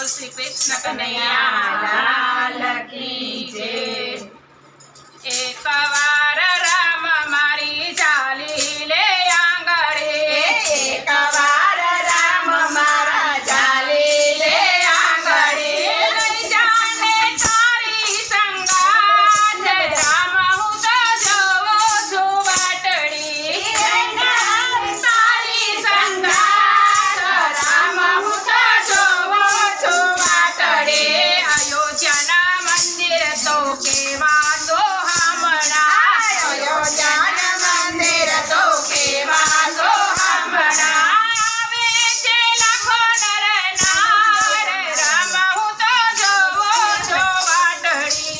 श्री कृष्ण कन्हैया लाल की जय। एक बार राम मारी चाली ले आंगणे, एक बार राम मारा चाली ले आंगणे, नहीं जाने तारी संगात राम हूँ तो जोवो जो वाटड़ी, तारी संगात राम हूँ तो जोवो जो वाटड़ी। अयोध्या मंदिर तो केवा तो हमणा, अयोध्या मंदिर तो केवा तो हमणा, आवे छे लाखो नर नार राम हूँ तो जोवो जो वाटड़ी,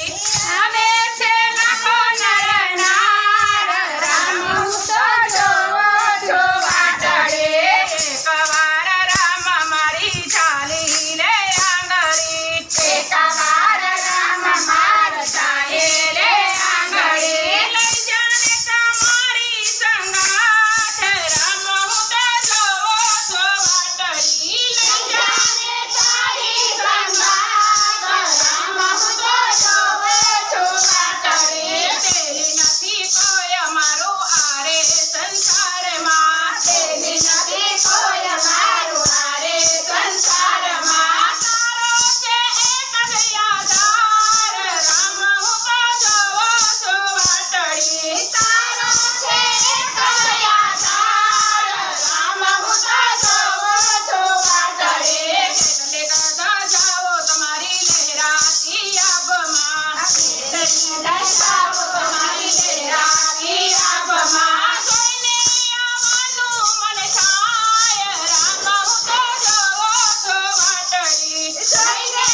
आवे छे लाखो नर नार राम हूँ तो जोवो जो वाटड़ी। एक बार राम मारी चाली ले आंगणी, एक बार राम मार चाली ले आंगणे, नहीं जाने તમારી સંગાથ રામ હું તો જોવો છો વાટડી, नहीं जाने तारी संगात राम हूँ तो जोवो जो वाटड़ी। તેરી નથી કોઈ અમારો આરે સંસારમાં, तेरी નથી કોઈ અમારું હારે સંસારમાં, તારો છે એક જ આધાર રામ હું તો જોવો છો વાટડી, તારો છે એક જ આધાર રામ હું તો જોવો છો વાટડી। એટલે કદા જાઓ તમારી લહેરાતી આબમાં, દશાઓ તમારી લહેરાતી આબમાં, કોઈને આવવાનું મને થાય રામ હું તો જોવો છો વાટડી, જોઈને